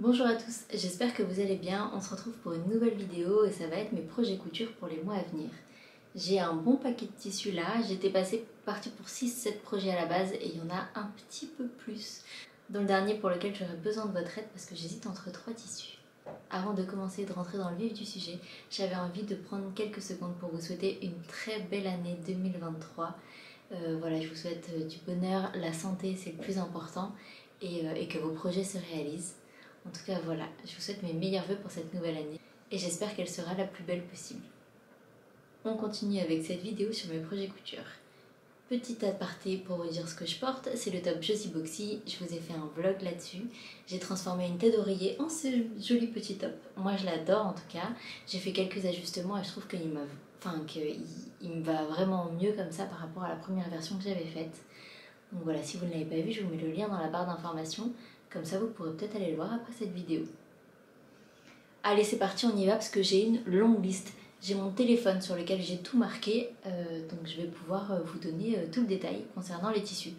Bonjour à tous, j'espère que vous allez bien. On se retrouve pour une nouvelle vidéo et ça va être mes projets couture pour les mois à venir. J'ai un bon paquet de tissus là, j'étais partie pour 6-7 projets à la base et il y en a un petit peu plus, dont le dernier pour lequel j'aurais besoin de votre aide parce que j'hésite entre 3 tissus. Avant de commencer et de rentrer dans le vif du sujet, j'avais envie de prendre quelques secondes pour vous souhaiter une très belle année 2023. Voilà, je vous souhaite du bonheur, la santé c'est le plus important et que vos projets se réalisent. En tout cas voilà, je vous souhaite mes meilleurs vœux pour cette nouvelle année et j'espère qu'elle sera la plus belle possible. On continue avec cette vidéo sur mes projets couture. Petit aparté pour vous dire ce que je porte, c'est le top Josie Boxy, je vous ai fait un vlog là-dessus. J'ai transformé une tête d'oreiller en ce joli petit top. Moi je l'adore en tout cas, j'ai fait quelques ajustements et je trouve qu'il me va vraiment mieux comme ça par rapport à la première version que j'avais faite. Donc voilà, si vous ne l'avez pas vu, je vous mets le lien dans la barre d'informations, comme ça vous pourrez peut-être aller le voir après cette vidéo. Allez c'est parti, on y va parce que j'ai une longue liste. J'ai mon téléphone sur lequel j'ai tout marqué, donc je vais pouvoir vous donner tout le détail concernant les tissus.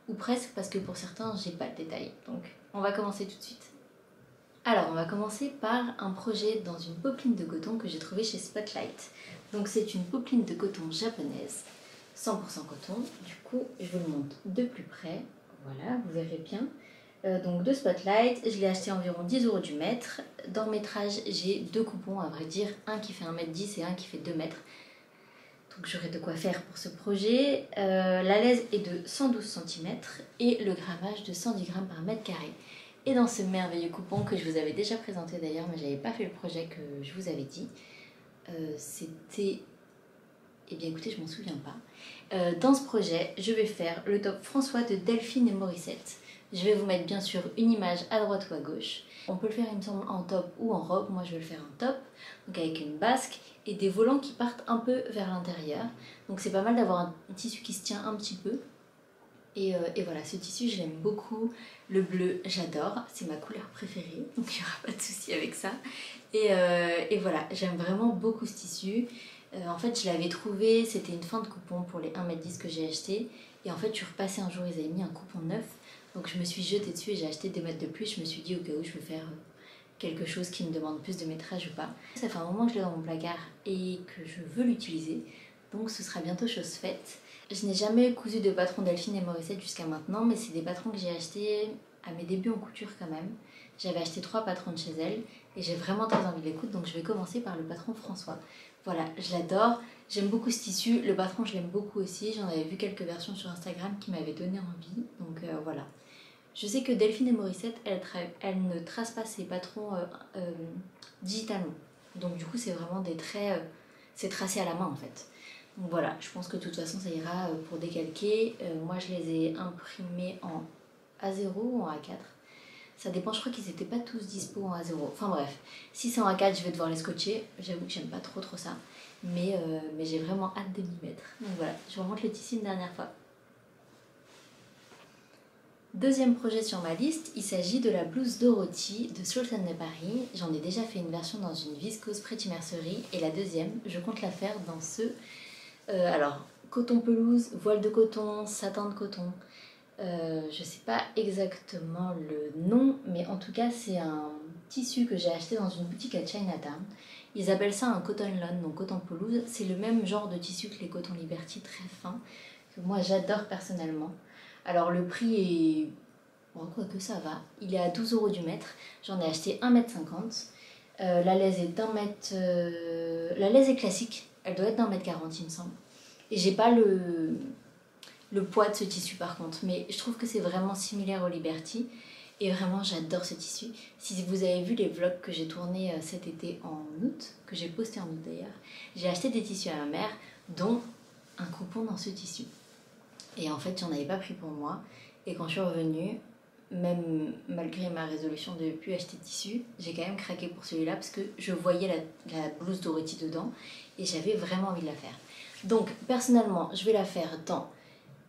Ou presque, parce que pour certains, j'ai pas le détail. Donc on va commencer tout de suite. Alors on va commencer par un projet dans une popeline de coton que j'ai trouvé chez Spotlight. Donc c'est une popeline de coton japonaise, 100% coton. Du coup, je vous le montre de plus près. Voilà, vous verrez bien. Donc de Spotlight, je l'ai acheté environ 10 € du mètre. Dans le métrage, j'ai deux coupons à vrai dire, un qui fait 1,10 m et un qui fait 2 m. Donc j'aurai de quoi faire pour ce projet. La laise est de 112 cm et le grammage de 110 g par mètre carré. Et dans ce merveilleux coupon que je vous avais déjà présenté d'ailleurs, mais j'avais pas fait le projet que je vous avais dit, c'était... Eh bien écoutez, je m'en souviens pas. Dans ce projet, je vais faire le top François de Delphine et Morissette. Je vais vous mettre bien sûr une image à droite ou à gauche. On peut le faire il me semble en top ou en robe, moi je vais le faire en top, donc avec une basque et des volants qui partent un peu vers l'intérieur. Donc c'est pas mal d'avoir un tissu qui se tient un petit peu. Et voilà, ce tissu je l'aime beaucoup, le bleu j'adore, c'est ma couleur préférée, donc il n'y aura pas de souci avec ça. Et voilà, j'aime vraiment beaucoup ce tissu. En fait je l'avais trouvé, c'était une fin de coupon pour les 1,10 m que j'ai acheté. Et en fait je suis repassée un jour, ils avaient mis un coupon neuf. Donc je me suis jetée dessus et j'ai acheté 2 mètres de plus. Je me suis dit au cas où je veux faire quelque chose qui me demande plus de métrage ou pas. Ça fait un moment que je l'ai dans mon placard et que je veux l'utiliser. Donc ce sera bientôt chose faite. Je n'ai jamais cousu de patron Delphine et Morissette jusqu'à maintenant, mais c'est des patrons que j'ai achetés à mes débuts en couture quand même. J'avais acheté 3 patrons de chez elles et j'ai vraiment très envie de les coudre, donc je vais commencer par le patron François. Voilà, je l'adore, j'aime beaucoup ce tissu, le patron je l'aime beaucoup aussi, j'en avais vu quelques versions sur Instagram qui m'avaient donné envie, donc voilà. Je sais que Delphine et Morissette, elles ne tracent pas ces patrons digitalement, donc du coup c'est vraiment des traits, c'est tracé à la main en fait. Donc voilà, je pense que de toute façon ça ira pour décalquer. Moi je les ai imprimés en A0 ou en A4. Ça dépend, je crois qu'ils n'étaient pas tous dispo en A0. Enfin bref, si c'est en A4 je vais devoir les scotcher. J'avoue que j'aime pas trop ça. Mais j'ai vraiment hâte de m'y mettre. Donc voilà, je vous remonte le tissu une dernière fois. Deuxième projet sur ma liste, il s'agit de la blouse Dorothy de Sultan de Paris. J'en ai déjà fait une version dans une viscose Pretty Mercerie. Et la deuxième, je compte la faire dans ce... alors, coton pelouse, voile de coton, satin de coton. Je sais pas exactement le nom, mais en tout cas c'est un tissu que j'ai acheté dans une boutique à Chinatown. Ils appellent ça un cotton lawn, donc coton pelouse. C'est le même genre de tissu que les cotons Liberty, très fins, que moi j'adore personnellement. Alors le prix est... bon, quoi que ça va, il est à 12 € du mètre. J'en ai acheté 1,50 m. La laise est la laise est classique, elle doit être d'1,40 m il me semble. Et j'ai pas le poids de ce tissu par contre, mais je trouve que c'est vraiment similaire au Liberty et vraiment j'adore ce tissu. Si vous avez vu les vlogs que j'ai tournés cet été en août, que j'ai posté en août d'ailleurs, j'ai acheté des tissus à ma mère, dont un coupon dans ce tissu. Et en fait j'en avais pas pris pour moi, et quand je suis revenue, même malgré ma résolution de ne plus acheter de tissu, j'ai quand même craqué pour celui-là parce que je voyais la blouse Dorothy dedans et j'avais vraiment envie de la faire. Donc personnellement je vais la faire dans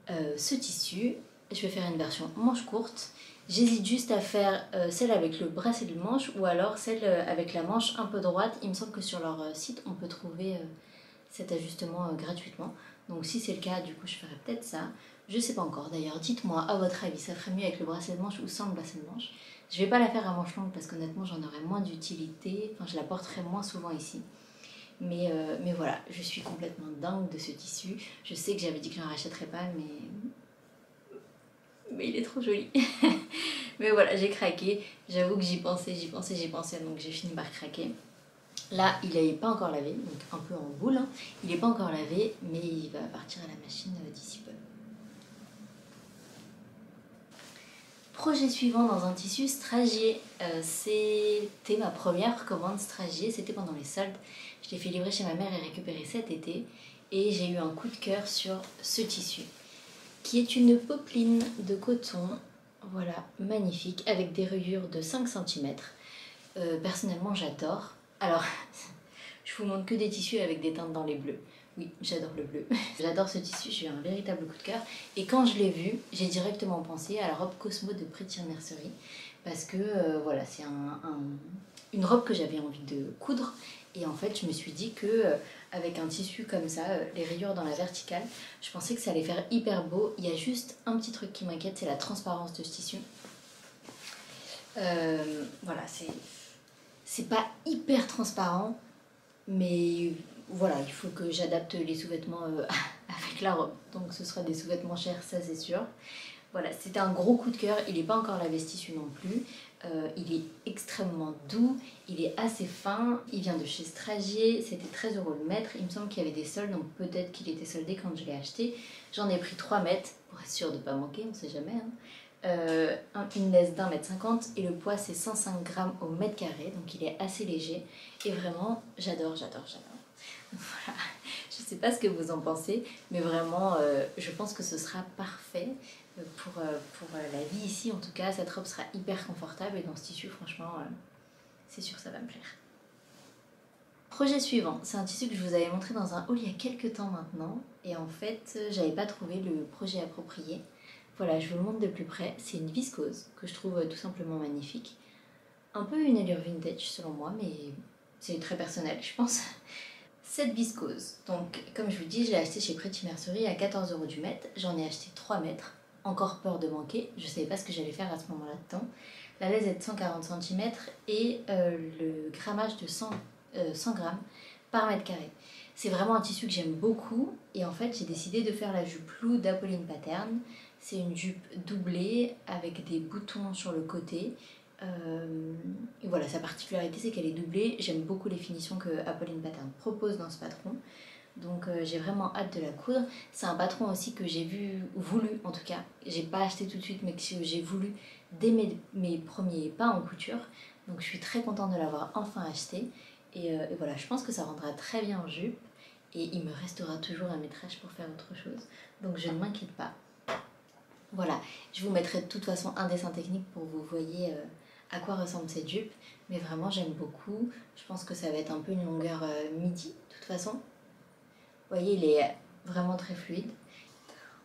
ce tissu. Je vais faire une version manche courte. J'hésite juste à faire celle avec le bracelet de manche ou alors celle avec la manche un peu droite. Il me semble que sur leur site on peut trouver cet ajustement gratuitement. Donc si c'est le cas, du coup je ferai peut-être ça. Je sais pas encore d'ailleurs, dites-moi à votre avis, ça ferait mieux avec le bracelet de manche ou sans le bracelet de manche. Je vais pas la faire à manche longue parce qu'honnêtement j'en aurais moins d'utilité, enfin je la porterai moins souvent ici. Mais voilà, je suis complètement dingue de ce tissu. Je sais que j'avais dit que j'en rachèterais pas, mais il est trop joli. Mais voilà, j'ai craqué. J'avoue que j'y pensais, donc j'ai fini par craquer. Là, il n'est pas encore lavé, donc un peu en boule. Hein. Il n'est pas encore lavé, mais il va partir à la machine d'ici peu. Projet suivant dans un tissu stragier. C'était ma première commande stragier, c'était pendant les soldes. Je l'ai fait livrer chez ma mère et récupérer cet été. Et j'ai eu un coup de cœur sur ce tissu, qui est une popeline de coton. Voilà, magnifique, avec des rayures de 5 cm. Personnellement, j'adore. Alors, je vous montre que des tissus avec des teintes dans les bleus. Oui, j'adore le bleu. J'adore ce tissu, j'ai eu un véritable coup de cœur. Et quand je l'ai vu, j'ai directement pensé à la robe Cosmo de Pretty Mercerie. Parce que voilà, c'est une robe que j'avais envie de coudre. Et en fait, je me suis dit que avec un tissu comme ça, les rayures dans la verticale, je pensais que ça allait faire hyper beau. Il y a juste un petit truc qui m'inquiète, c'est la transparence de ce tissu. Voilà, c'est pas hyper transparent, mais voilà, il faut que j'adapte les sous-vêtements avec la robe. Donc ce sera des sous-vêtements chers, ça c'est sûr. Voilà, c'était un gros coup de cœur. Il n'est pas encore lavé ce tissu non plus. Il est extrêmement doux, il est assez fin. Il vient de chez Stragier, c'était 13 € le mètre. Il me semble qu'il y avait des soldes, donc peut-être qu'il était soldé quand je l'ai acheté. J'en ai pris 3 mètres pour être sûr de ne pas manquer, on ne sait jamais. Hein. Une laisse d'1,50 m et le poids c'est 105 grammes au mètre carré, donc il est assez léger. Et vraiment, j'adore. Voilà. Je ne sais pas ce que vous en pensez, mais vraiment, je pense que ce sera parfait pour la vie ici. En tout cas, cette robe sera hyper confortable et dans ce tissu, franchement, c'est sûr ça va me plaire. Projet suivant, c'est un tissu que je vous avais montré dans un haul il y a quelques temps maintenant. Et en fait, j'avais pas trouvé le projet approprié. Voilà, je vous le montre de plus près. C'est une viscose que je trouve tout simplement magnifique. Un peu une allure vintage selon moi, mais c'est très personnel, je pense. Cette viscose, donc comme je vous dis, je l'ai acheté chez Pretty Mercerie à 14 € du mètre. J'en ai acheté 3 mètres. Encore peur de manquer, je ne savais pas ce que j'allais faire à ce moment-là dedans. La laisse est de 140 cm et le grammage de 100 grammes par mètre carré. C'est vraiment un tissu que j'aime beaucoup et en fait j'ai décidé de faire la jupe Lou d'Apolline Pattern. C'est une jupe doublée avec des boutons sur le côté. Et voilà, sa particularité c'est qu'elle est doublée. J'aime beaucoup les finitions que Apolline Pattern propose dans ce patron. Donc j'ai vraiment hâte de la coudre. C'est un patron aussi que j'ai voulu en tout cas. J'ai pas acheté tout de suite mais que j'ai voulu dès mes premiers pas en couture. Donc je suis très contente de l'avoir enfin acheté. Et voilà, je pense que ça rendra très bien en jupe. Et il me restera toujours un métrage pour faire autre chose. Donc je ne m'inquiète pas. Voilà, je vous mettrai de toute façon un dessin technique pour que vous voyez à quoi ressemble cette jupe. Mais vraiment j'aime beaucoup. Je pense que ça va être un peu une longueur midi de toute façon. Vous voyez, il est vraiment très fluide.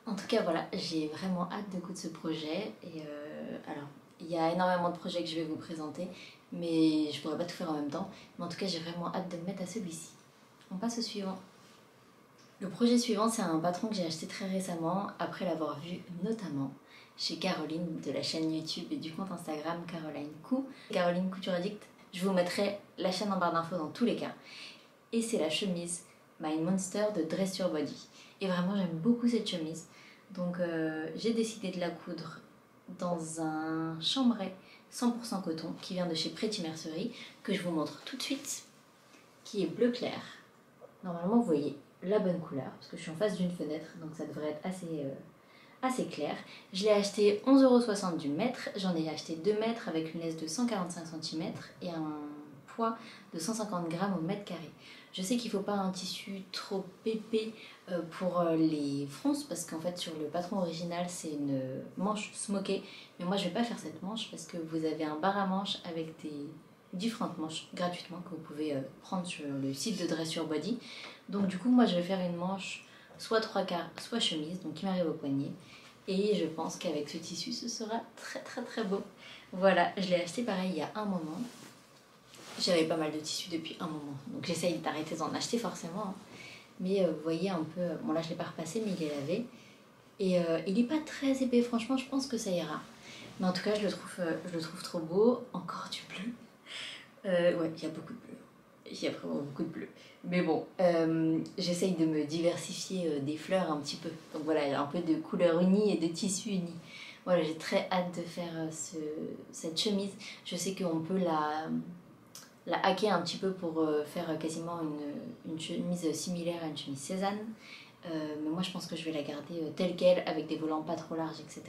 En tout cas, voilà, j'ai vraiment hâte de coudre ce projet. Et alors, il y a énormément de projets que je vais vous présenter, mais je pourrais pas tout faire en même temps. Mais en tout cas, j'ai vraiment hâte de me mettre à celui-ci. On passe au suivant. Le projet suivant, c'est un patron que j'ai acheté très récemment, après l'avoir vu notamment chez Caroline de la chaîne YouTube et du compte Instagram Caroline Cou. Caroline Couture Addict, je vous mettrai la chaîne en barre d'infos dans tous les cas. Et c'est la chemise My Monster de Dress Your Body. Et vraiment j'aime beaucoup cette chemise. Donc j'ai décidé de la coudre dans un chambray 100% coton qui vient de chez Pretty Mercerie, que je vous montre tout de suite, qui est bleu clair. Normalement vous voyez la bonne couleur, parce que je suis en face d'une fenêtre, donc ça devrait être assez clair. Je l'ai acheté 11,60 € du mètre. J'en ai acheté 2 mètres avec une laisse de 145 cm et un poids de 150 grammes au mètre carré. Je sais qu'il ne faut pas un tissu trop épais pour les fronces, parce qu'en fait sur le patron original c'est une manche smokée, mais moi je ne vais pas faire cette manche parce que vous avez un bar à manches avec des différentes manches gratuitement que vous pouvez prendre sur le site de Dress Your Body. Donc du coup moi je vais faire une manche soit 3/4 soit chemise, donc qui m'arrive au poignet, et je pense qu'avec ce tissu ce sera très beau. Voilà, je l'ai acheté pareil il y a un moment. J'avais pas mal de tissus depuis un moment, donc j'essaye d'arrêter d'en acheter forcément. Hein. Mais vous voyez un peu, bon là je l'ai pas repassé mais il est lavé. Et il n'est pas très épais, franchement, je pense que ça ira. Mais en tout cas, je le trouve trop beau. Encore du bleu. Ouais, il y a beaucoup de bleu. Il y a vraiment beaucoup de bleu. Mais bon, j'essaye de me diversifier des fleurs un petit peu. Donc voilà, il y a un peu de couleurs unies et de tissus unis. Voilà, j'ai très hâte de faire cette chemise. Je sais qu'on peut la hacker un petit peu pour faire quasiment une chemise similaire à une chemise Cézanne. Mais moi, je pense que je vais la garder telle qu'elle, avec des volants pas trop larges, etc.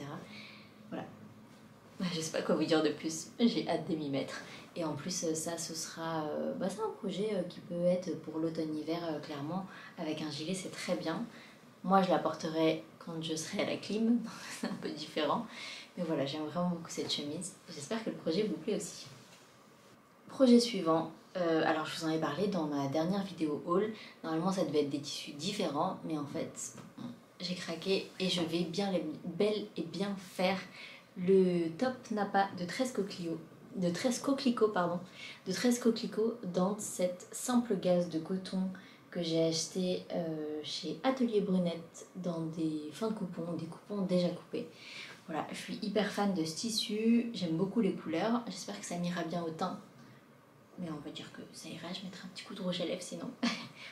Voilà. Je sais pas quoi vous dire de plus. J'ai hâte de m'y mettre. Et en plus, ça, ce sera... c'est un projet qui peut être pour l'automne-hiver, clairement. Avec un gilet, c'est très bien. Moi, je la porterai quand je serai à la clim. C'est un peu différent. Mais voilà, j'aime vraiment beaucoup cette chemise. J'espère que le projet vous plaît aussi. Projet suivant. Alors, je vous en ai parlé dans ma dernière vidéo haul. Normalement, ça devait être des tissus différents. Mais en fait, j'ai craqué et je vais bel et bien faire le top Napa de 13 coquelicots dans cette simple gaze de coton que j'ai acheté chez Atelier Brunette dans des fins de coupons, des coupons déjà coupés. Voilà, je suis hyper fan de ce tissu, j'aime beaucoup les couleurs, j'espère que ça m'ira bien au teint. Mais on va dire que ça ira, je mettrai un petit coup de rouge à lèvres sinon.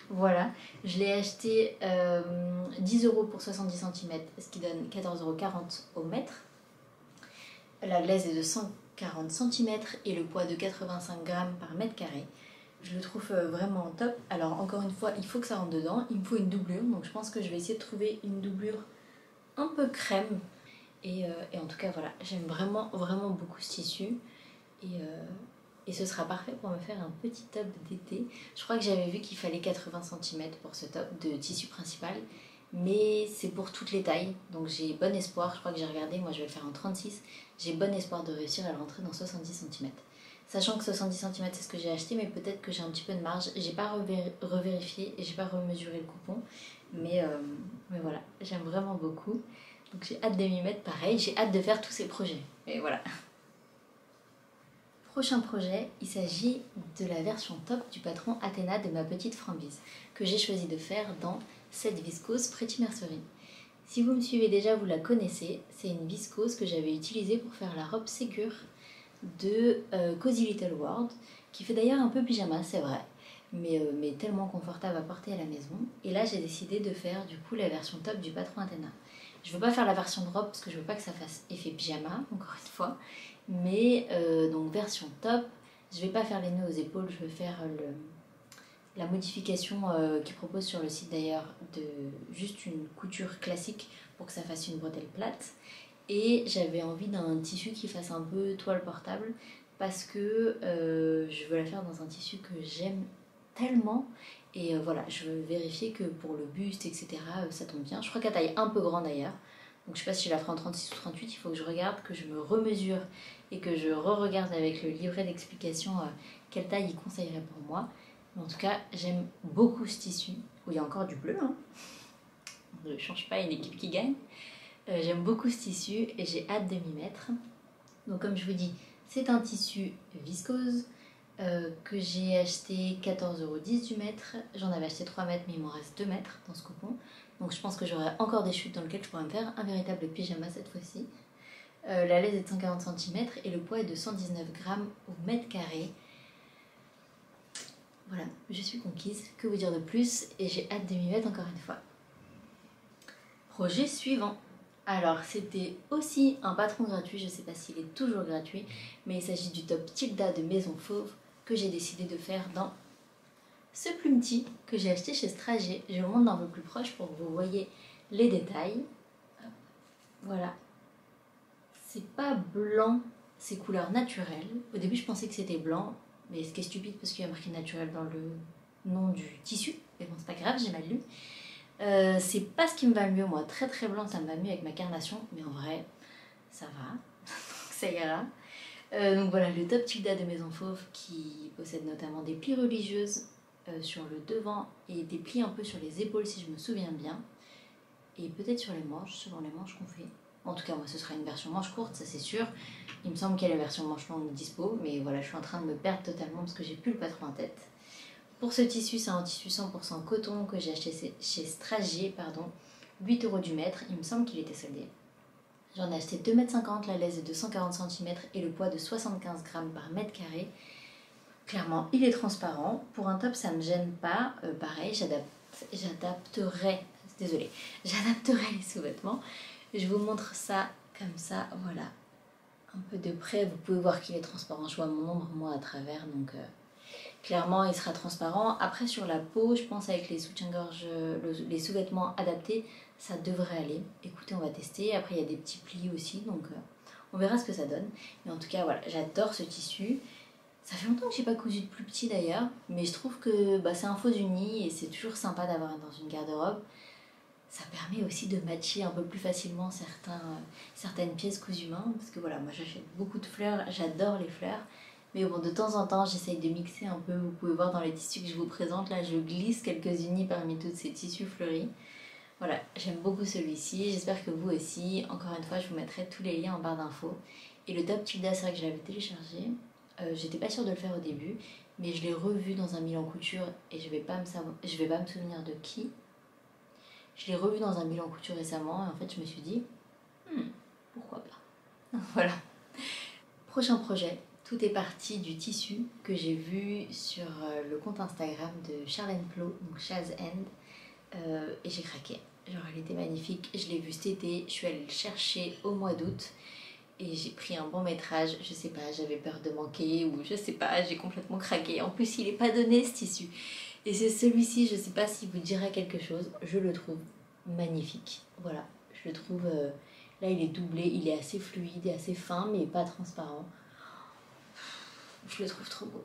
Voilà, je l'ai acheté 10 € pour 70 cm, ce qui donne 14,40 € au mètre. La glaise est de 140 cm et le poids de 85 g par mètre carré. Je le trouve vraiment top. Alors encore une fois, il faut que ça rentre dedans. Il me faut une doublure, donc je pense que je vais essayer de trouver une doublure un peu crème. Et en tout cas, voilà, j'aime vraiment, vraiment beaucoup ce tissu. Et ce sera parfait pour me faire un petit top d'été. Je crois que j'avais vu qu'il fallait 80 cm pour ce top de tissu principal. Mais c'est pour toutes les tailles, donc j'ai bon espoir. Je crois que j'ai regardé, moi je vais le faire en 36. J'ai bon espoir de réussir à le rentrer dans 70 cm. Sachant que 70 cm c'est ce que j'ai acheté, mais peut-être que j'ai un petit peu de marge. J'ai pas revérifié et j'ai pas remesuré le coupon. Mais voilà, j'aime vraiment beaucoup. Donc j'ai hâte de m'y mettre pareil, j'ai hâte de faire tous ces projets. Et voilà. Prochain projet, il s'agit de la version top du patron Athéna de ma petite Frambise, que j'ai choisi de faire dans cette viscose Pretty Mercerie. Si vous me suivez déjà, vous la connaissez, c'est une viscose que j'avais utilisée pour faire la robe Ségur de Cozy Little World, qui fait d'ailleurs un peu pyjama, c'est vrai, mais tellement confortable à porter à la maison. Et là, j'ai décidé de faire du coup la version top du patron Athéna. Je ne veux pas faire la version de robe parce que je veux pas que ça fasse effet pyjama, encore une fois. Mais donc version top, je vais pas faire les nœuds aux épaules, je vais faire la modification qu'ils proposent sur le site d'ailleurs de juste une couture classique pour que ça fasse une bretelle plate. Et j'avais envie d'un tissu qui fasse un peu toile portable parce que je veux la faire dans un tissu que j'aime tellement. Et voilà, je veux vérifier que pour le buste, etc., ça tombe bien. Je crois qu'à taille un peu grande d'ailleurs. Donc je sais pas si je la ferai en 36 ou 38, il faut que je regarde, que je me remesure et que je re-regarde avec le livret d'explication quelle taille il conseillerait pour moi. Mais en tout cas, j'aime beaucoup ce tissu. Oh, il y a encore du bleu, hein. On ne change pas une équipe qui gagne. J'aime beaucoup ce tissu et j'ai hâte de m'y mettre. Donc comme je vous dis, c'est un tissu viscose que j'ai acheté 14,10 € du mètre. J'en avais acheté 3 mètres mais il m'en reste 2 mètres dans ce coupon. Donc je pense que j'aurai encore des chutes dans lesquelles je pourrais me faire un véritable pyjama cette fois-ci. La laine est de 140 cm et le poids est de 119 g au mètre carré. Voilà, je suis conquise, que vous dire de plus, et j'ai hâte de m'y mettre encore une fois. Projet suivant. Alors c'était aussi un patron gratuit, je ne sais pas s'il est toujours gratuit, mais il s'agit du top Tilda de Maison Fauve que j'ai décidé de faire dans ce plumetis que j'ai acheté chez Strager. Je vous montre d'un peu plus proche pour que vous voyez les détails. Voilà. C'est pas blanc, c'est couleur naturelle. Au début je pensais que c'était blanc, mais ce qui est stupide parce qu'il y a marqué naturel dans le nom du tissu. Mais bon, c'est pas grave, j'ai mal lu. C'est pas ce qui me va le mieux, moi. Très très blanc, ça me va mieux avec ma carnation, mais en vrai, ça va. Ça ira. Donc voilà, le top Tilda de Maison Fauve qui possède notamment des plis religieuses sur le devant et des plis un peu sur les épaules si je me souviens bien. Et peut-être sur les manches, selon les manches qu'on fait. En tout cas, moi, ce sera une version manche courte, ça c'est sûr. Il me semble qu'il y a la version manche longue dispo, mais voilà, je suis en train de me perdre totalement parce que j'ai plus le patron en tête. Pour ce tissu, c'est un tissu 100% coton que j'ai acheté chez Strager, pardon. 8 € du mètre, il me semble qu'il était soldé. J'en ai acheté 2,50 m, la laisse est de 140 cm et le poids de 75 grammes par mètre carré. Clairement, il est transparent. Pour un top, ça ne me gêne pas. Pareil, j'adapterai les sous-vêtements. Je vous montre ça comme ça, voilà. Un peu de près, vous pouvez voir qu'il est transparent. Je vois mon ombre, moi, à travers, donc clairement, il sera transparent. Après, sur la peau, je pense avec les soutiens-gorge, les sous-vêtements adaptés, ça devrait aller. Écoutez, on va tester. Après, il y a des petits plis aussi, donc on verra ce que ça donne. Mais en tout cas, voilà, j'adore ce tissu. Ça fait longtemps que j'ai pas cousu de plus petit d'ailleurs, mais je trouve que c'est un faux uni et c'est toujours sympa d'avoir dans une garde-robe. Ça permet aussi de matcher un peu plus facilement certaines pièces cousues main, parce que voilà, moi j'achète beaucoup de fleurs, j'adore les fleurs, mais bon, de temps en temps j'essaye de mixer un peu. Vous pouvez voir dans les tissus que je vous présente, là je glisse quelques unis parmi tous ces tissus fleuris. Voilà, j'aime beaucoup celui-ci, j'espère que vous aussi. Encore une fois, je vous mettrai tous les liens en barre d'infos. Et le top Tilda, c'est vrai que je l'avais téléchargé. J'étais pas sûre de le faire au début, mais je l'ai revu dans un Milan Couture et je vais pas me souvenir de qui. Je l'ai revu dans un Milan Couture récemment et en fait je me suis dit pourquoi pas. Voilà. Prochain projet, tout est parti du tissu que j'ai vu sur le compte Instagram de Charlène Plot, donc Chaz End, et j'ai craqué. Genre elle était magnifique, je l'ai vu cet été, je suis allée le chercher au mois d'août. Et j'ai pris un bon métrage, je sais pas, j'avais peur de manquer ou je sais pas, j'ai complètement craqué. En plus, il est pas donné ce tissu. Et c'est celui-ci, je sais pas s'il vous dira quelque chose, je le trouve magnifique. Voilà, je le trouve, là il est doublé, il est assez fluide et assez fin, mais pas transparent. Je le trouve trop beau.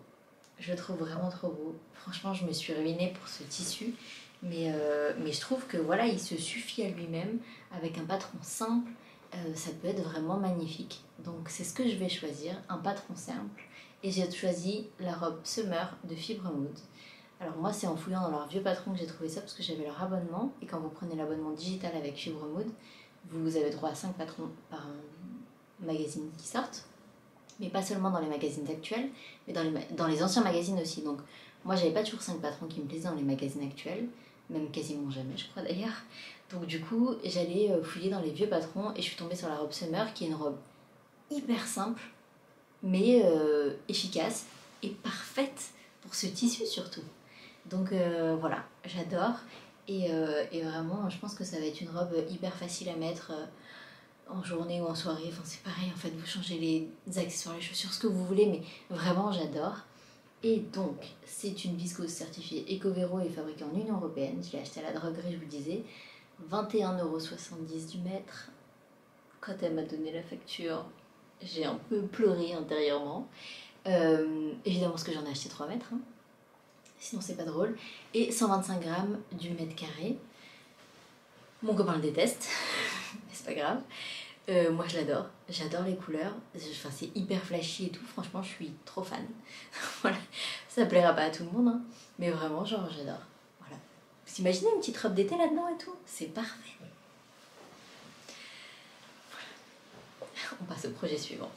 Je le trouve vraiment trop beau. Franchement, je me suis ruinée pour ce tissu. Mais je trouve que voilà, il se suffit à lui-même avec un patron simple. Ça peut être vraiment magnifique. Donc c'est ce que je vais choisir, un patron simple. Et j'ai choisi la robe Summer de Fibre Mood. Alors moi c'est en fouillant dans leur vieux patron que j'ai trouvé ça parce que j'avais leur abonnement. Et quand vous prenez l'abonnement digital avec Fibre Mood, vous avez droit à 5 patrons par magazine qui sortent. Mais pas seulement dans les magazines actuels, mais dans les anciens magazines aussi. Donc moi j'avais pas toujours 5 patrons qui me plaisaient dans les magazines actuels, même quasiment jamais je crois d'ailleurs. Donc du coup j'allais fouiller dans les vieux patrons et je suis tombée sur la robe Summer qui est une robe hyper simple mais efficace et parfaite pour ce tissu surtout. Donc voilà, j'adore et vraiment je pense que ça va être une robe hyper facile à mettre en journée ou en soirée, enfin c'est pareil en fait, vous changez les accessoires, les chaussures, ce que vous voulez, mais vraiment j'adore. Et donc c'est une viscose certifiée Ecovero et fabriquée en Union Européenne. Je l'ai acheté à la droguerie, je vous le disais, 21,70 € du mètre. Quand elle m'a donné la facture, j'ai un peu pleuré intérieurement, évidemment parce que j'en ai acheté 3 mètres, hein. Sinon c'est pas drôle. Et 125 grammes du mètre carré. Mon copain le déteste, mais c'est pas grave. Moi je l'adore, j'adore les couleurs, enfin, c'est hyper flashy et tout, franchement je suis trop fan. Voilà, ça plaira pas à tout le monde, hein, mais vraiment genre j'adore. Voilà. Vous imaginez une petite robe d'été là-dedans et tout? C'est parfait. Voilà. On passe au projet suivant.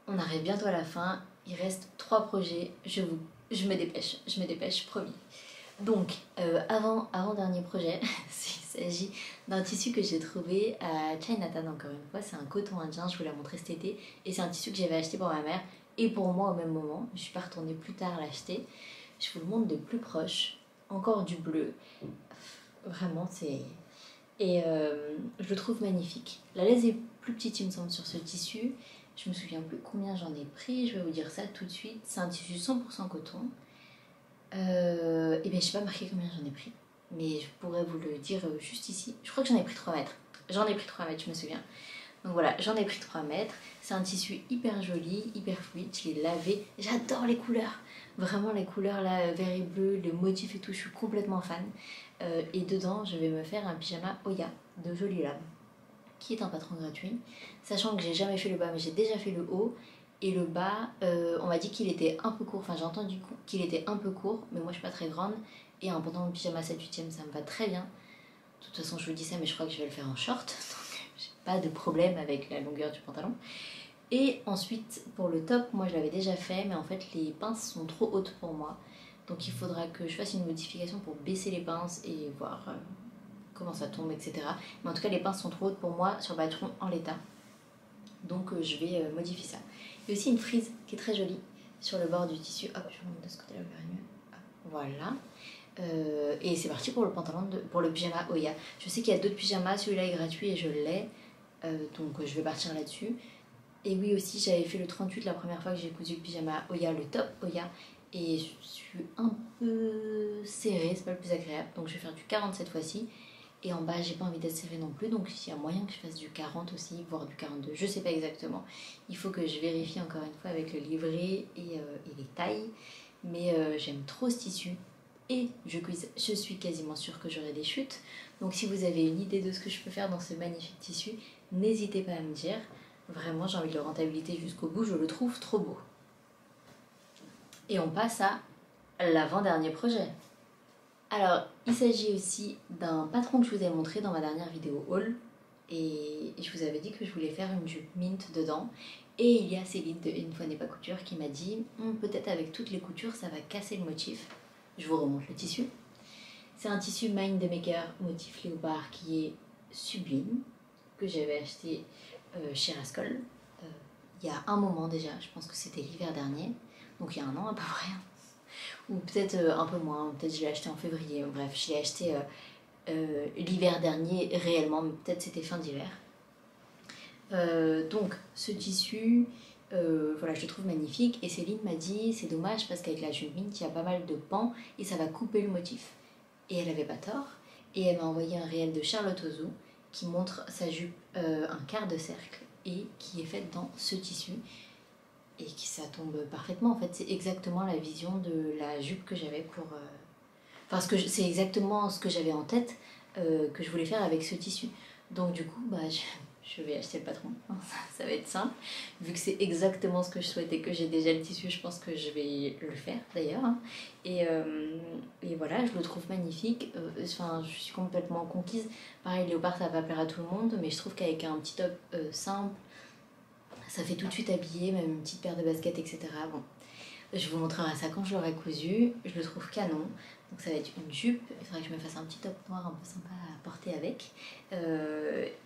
On arrive bientôt à la fin, il reste 3 projets, je me dépêche, promis. Donc, avant-dernier projet, il s'agit d'un tissu que j'ai trouvé à Chinatown, encore une fois. C'est un coton indien, je vous l'ai montré cet été. Et c'est un tissu que j'avais acheté pour ma mère et pour moi au même moment. Je ne suis pas retournée plus tard l'acheter. Je vous le montre de plus proche. Encore du bleu. Vraiment, c'est... Et je le trouve magnifique. La laisse est plus petite, il me semble, sur ce tissu. Je me souviens plus combien j'en ai pris. Je vais vous dire ça tout de suite. C'est un tissu 100% coton. Et bien je sais pas marqué combien j'en ai pris, mais je pourrais vous le dire juste ici. Je crois que j'en ai pris 3 mètres. J'en ai pris 3 mètres, je me souviens. Donc voilà, j'en ai pris 3 mètres. C'est un tissu hyper joli, hyper fluide. Je l'ai lavé. J'adore les couleurs. Vraiment les couleurs là, vert et bleu, le motif et tout, je suis complètement fan. Et dedans, je vais me faire un pyjama Oya de Jolie Lab, qui est un patron gratuit. Sachant que j'ai jamais fait le bas, mais j'ai déjà fait le haut. Et le bas, on m'a dit qu'il était un peu court, enfin j'ai entendu qu'il était un peu court, mais moi je suis pas très grande, et un pantalon de pyjama 7/8 ça me va très bien. De toute façon je vous dis ça, mais je crois que je vais le faire en short, donc j'ai pas de problème avec la longueur du pantalon. Et ensuite pour le top, moi je l'avais déjà fait, mais en fait les pinces sont trop hautes pour moi, donc il faudra que je fasse une modification pour baisser les pinces et voir comment ça tombe, etc. Mais en tout cas, les pinces sont trop hautes pour moi sur le patron en l'état. Donc je vais modifier ça. Il y a aussi une frise qui est très jolie sur le bord du tissu. Hop, je remonte de ce côté-là, vous verrez mieux. Hop, voilà. Et c'est parti pour le pantalon, pour le pyjama Oya. Je sais qu'il y a d'autres pyjamas, celui-là est gratuit et je l'ai. Donc je vais partir là-dessus. Et oui aussi, j'avais fait le 38 la première fois que j'ai cousu le pyjama Oya, le top Oya. Et je suis un peu serrée, c'est pas le plus agréable. Donc je vais faire du 40 cette fois-ci. Et en bas, j'ai pas envie d'être serrée non plus. Donc il y a moyen que je fasse du 40 aussi, voire du 42. Je sais pas exactement. Il faut que je vérifie encore une fois avec le livret et les tailles. Mais j'aime trop ce tissu. Et je suis quasiment sûre que j'aurai des chutes. Donc si vous avez une idée de ce que je peux faire dans ce magnifique tissu, n'hésitez pas à me dire. Vraiment, j'ai envie de le rentabiliser jusqu'au bout, je le trouve trop beau. Et on passe à l'avant-dernier projet. Alors, il s'agit aussi d'un patron que je vous ai montré dans ma dernière vidéo haul. Et je vous avais dit que je voulais faire une jupe mint dedans. Et il y a Céline de Une fois n'est pas couture qui m'a dit peut-être avec toutes les coutures, ça va casser le motif. Je vous remonte le tissu. C'est un tissu Mind the Maker motif léopard qui est sublime, que j'avais acheté chez Rascol il y a un moment déjà, je pense que c'était l'hiver dernier, donc il y a un an à peu près, ou peut-être un peu moins, peut-être je l'ai acheté en février, bref, je l'ai acheté l'hiver dernier réellement, mais peut-être c'était fin d'hiver. Donc ce tissu, voilà, je le trouve magnifique et Céline m'a dit c'est dommage parce qu'avec la jupe mint il y a pas mal de pans et ça va couper le motif. Et elle avait pas tort, et elle m'a envoyé un réel de Charlotte Ozou qui montre sa jupe un quart de cercle et qui est faite dans ce tissu et qui ça tombe parfaitement. En fait, c'est exactement la vision de la jupe que j'avais pour... Enfin, c'est exactement ce que j'avais en tête que je voulais faire avec ce tissu. Donc du coup, bah, je vais acheter le patron. Ça va être simple. Vu que c'est exactement ce que je souhaitais, que j'ai déjà le tissu, je pense que je vais le faire d'ailleurs. Et voilà, je le trouve magnifique. Enfin, je suis complètement conquise. Pareil, léopard, ça va pas plaire à tout le monde, mais je trouve qu'avec un petit top simple, ça fait tout de suite habillé, même une petite paire de baskets, etc. Bon, je vous montrerai ça quand je l'aurai cousu. Je le trouve canon. Donc ça va être une jupe. Il faudrait que je me fasse un petit top noir un peu sympa à porter avec.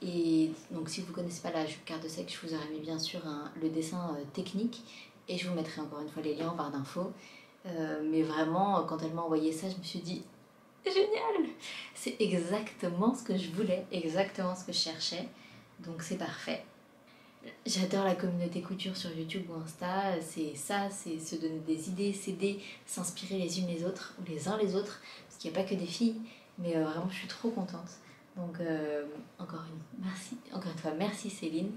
Et donc si vous ne connaissez pas la jupe quart de sec, je vous aurais mis bien sûr le dessin technique. Et je vous mettrai encore une fois les liens en barre d'infos. Mais vraiment, quand elle m'a envoyé ça, je me suis dit génial! C'est exactement ce que je voulais, exactement ce que je cherchais. Donc c'est parfait. J'adore la communauté couture sur YouTube ou Insta, c'est ça, c'est se donner des idées, s'aider, s'inspirer les unes les autres, ou les uns les autres, parce qu'il n'y a pas que des filles, mais vraiment je suis trop contente. Donc encore une fois, merci Céline,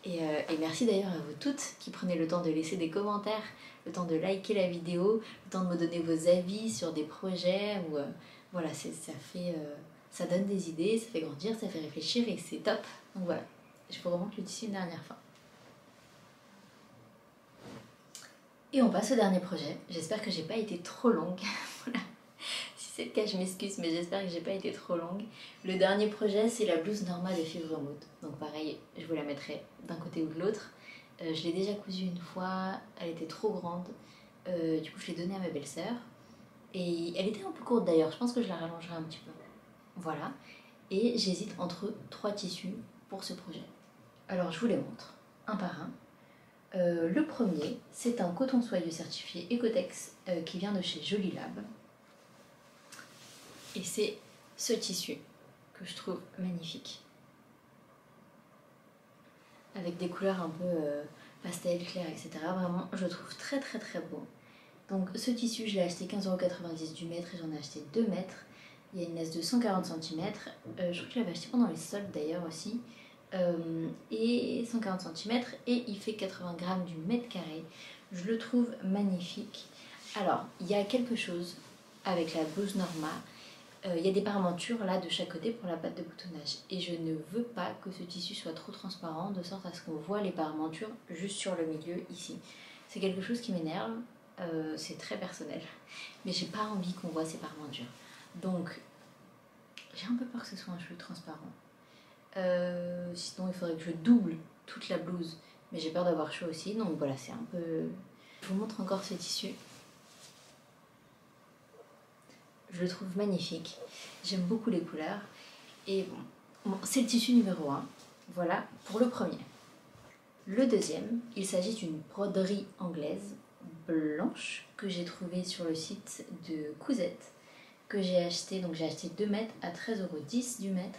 et merci d'ailleurs à vous toutes qui prenez le temps de laisser des commentaires, le temps de liker la vidéo, le temps de me donner vos avis sur des projets, ou voilà, ça donne des idées, ça fait grandir, ça fait réfléchir, et c'est top, donc voilà. Je vous remonte le tissu une dernière fois. Et on passe au dernier projet. J'espère que j'ai pas été trop longue. Voilà. Si c'est le cas, je m'excuse, mais j'espère que j'ai pas été trop longue. Le dernier projet, c'est la blouse Norma de Fibre Mood. Donc pareil, je vous la mettrai d'un côté ou de l'autre. Je l'ai déjà cousue une fois, elle était trop grande. Du coup, je l'ai donnée à ma belle-sœur. Et elle était un peu courte d'ailleurs, je pense que je la rallongerai un petit peu. Voilà. Et j'hésite entre 3 tissus pour ce projet. Alors je vous les montre un par un. Le premier, c'est un coton soyeux certifié Ecotex qui vient de chez Jolie Lab. Et c'est ce tissu que je trouve magnifique. Avec des couleurs un peu pastel, clair, etc. Vraiment, je le trouve très très très beau. Donc ce tissu, je l'ai acheté 15,90 € du mètre et j'en ai acheté 2 mètres. Il y a une laisse de 140 cm. Je crois que je l'avais acheté pendant les soldes d'ailleurs aussi. Et 140 cm et il fait 80 grammes du mètre carré. Je le trouve magnifique. Alors, il y a quelque chose avec la blouse Norma. Il y a des parementures là de chaque côté pour la patte de boutonnage. Et je ne veux pas que ce tissu soit trop transparent, de sorte à ce qu'on voit les parementures juste sur le milieu ici. C'est quelque chose qui m'énerve. C'est très personnel. Mais j'ai pas envie qu'on voit ces parementures. Donc, j'ai un peu peur que ce soit un cheveu transparent. Sinon il faudrait que je double toute la blouse, mais j'ai peur d'avoir chaud aussi, donc voilà, c'est un peu... Je vous montre encore ce tissu. Je le trouve magnifique, j'aime beaucoup les couleurs, Et bon, c'est le tissu numéro 1. Voilà pour le premier. Le deuxième, il s'agit d'une broderie anglaise blanche que j'ai trouvée sur le site de Cousette, que j'ai acheté. Donc j'ai acheté 2 mètres à 13,10 € du mètre,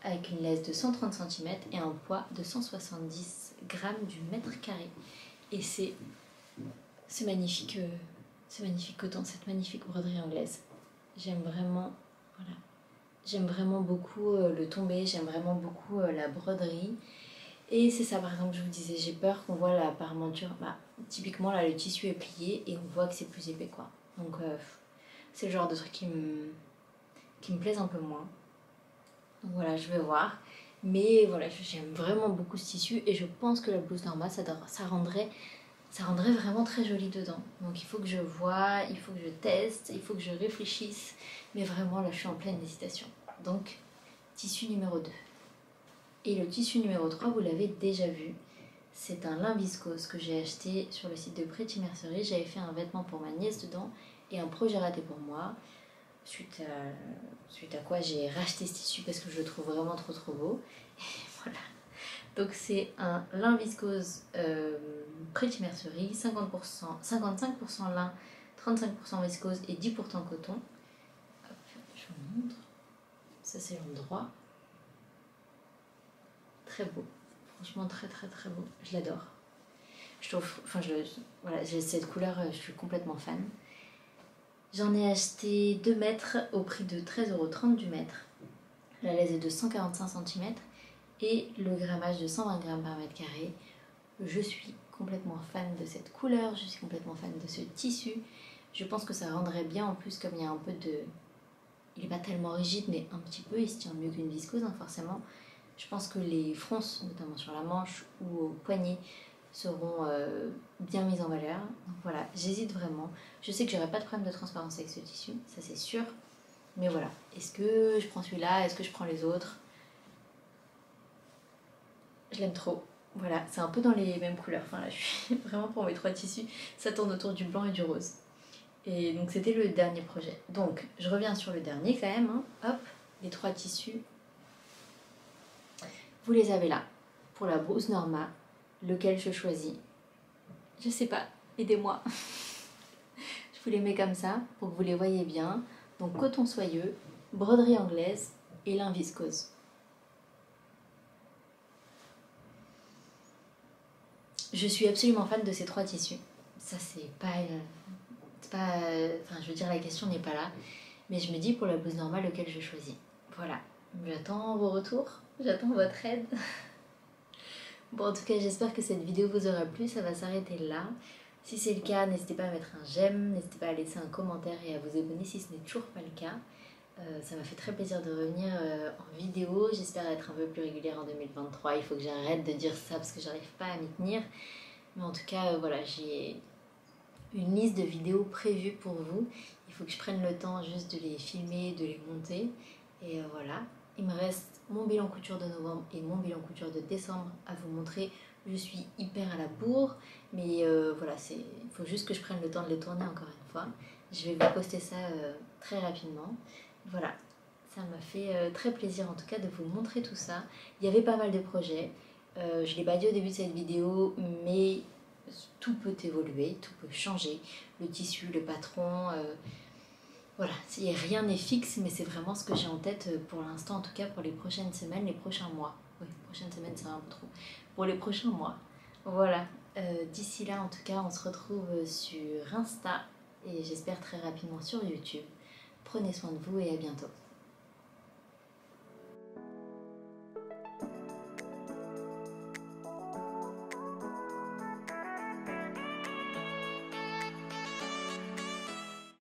avec une laisse de 130 cm et un poids de 170 grammes du mètre carré. Et c'est magnifique, coton, cette magnifique broderie anglaise. J'aime vraiment, voilà, j'aime vraiment beaucoup le tombé, j'aime vraiment beaucoup la broderie. Et c'est ça, par exemple, je vous disais, j'ai peur qu'on voit la parmenture. Typiquement là, le tissu est plié et on voit que c'est plus épais, quoi. Donc c'est le genre de truc qui me plaise un peu moins. Donc voilà, je vais voir. Mais voilà, j'aime vraiment beaucoup ce tissu et je pense que la blouse Norma, ça rendrait vraiment très joli dedans. Donc il faut que je voie, il faut que je teste, il faut que je réfléchisse. Mais vraiment, là, je suis en pleine hésitation. Donc, tissu numéro 2. Et le tissu numéro 3, vous l'avez déjà vu. C'est un lin viscose que j'ai acheté sur le site de Pretty Mercerie. J'avais fait un vêtement pour ma nièce dedans et un projet raté pour moi. Suite à quoi j'ai racheté ce tissu parce que je le trouve vraiment trop beau. Et voilà. Donc c'est un lin viscose Pretty Mercerie, 55% lin, 35% viscose et 10% coton. Hop, je vous montre. Ça c'est l'endroit. Très beau. Franchement très beau. Je l'adore. Je trouve, voilà, j'ai cette couleur, je suis complètement fan. J'en ai acheté 2 mètres au prix de 13,30 € du mètre. La laisse est de 145 cm et le grammage de 120 grammes par mètre carré. Je suis complètement fan de cette couleur, je suis complètement fan de ce tissu. Je pense que ça rendrait bien en plus comme il y a un peu de... Il n'est pas tellement rigide mais un petit peu, il se tient mieux qu'une viscose forcément. Je pense que les fronces, notamment sur la manche ou au poignet, seront bien mises en valeur. Donc voilà, j'hésite vraiment. Je sais que j'aurai pas de problème de transparence avec ce tissu, ça c'est sûr. Mais voilà, est-ce que je prends celui-là? Est-ce que je prends les autres? Je l'aime trop. Voilà, c'est un peu dans les mêmes couleurs. Enfin là, je suis vraiment pour mes 3 tissus. Ça tourne autour du blanc et du rose. Et donc c'était le dernier projet. Donc je reviens sur le dernier quand même. Hein. Hop, les 3 tissus. Vous les avez là. Pour la blouse Norma, lequel je choisis? Je sais pas, aidez-moi. Je vous les mets comme ça pour que vous les voyez bien. Donc coton soyeux, broderie anglaise et lin viscose. Je suis absolument fan de ces 3 tissus. Ça c'est pas... enfin je veux dire la question n'est pas là. Mais je me dis pour la blouse normale lequel je choisis. Voilà. J'attends vos retours. J'attends votre aide. Bon en tout cas j'espère que cette vidéo vous aura plu. Ça va s'arrêter là. Si c'est le cas, n'hésitez pas à mettre un j'aime, n'hésitez pas à laisser un commentaire et à vous abonner si ce n'est toujours pas le cas. Ça m'a fait très plaisir de revenir en vidéo. J'espère être un peu plus régulière en 2023. Il faut que j'arrête de dire ça parce que j'arrive pas à m'y tenir. Mais en tout cas, voilà, j'ai une liste de vidéos prévues pour vous. Il faut que je prenne le temps juste de les filmer, de les monter. Et voilà, il me reste mon bilan couture de novembre et mon bilan couture de décembre à vous montrer. Je suis hyper à la bourre, mais voilà, il faut juste que je prenne le temps de les tourner encore une fois. Je vais vous poster ça très rapidement. Voilà, ça m'a fait très plaisir en tout cas de vous montrer tout ça. Il y avait pas mal de projets. Je ne l'ai pas dit au début de cette vidéo, mais tout peut évoluer, tout peut changer. Le tissu, le patron, voilà, rien n'est fixe, mais c'est vraiment ce que j'ai en tête pour l'instant, en tout cas pour les prochaines semaines, les prochains mois. Oui, prochaines semaines, c'est un peu trop. Pour les prochains mois. Voilà, d'ici là, en tout cas, on se retrouve sur Insta et j'espère très rapidement sur YouTube. Prenez soin de vous et à bientôt.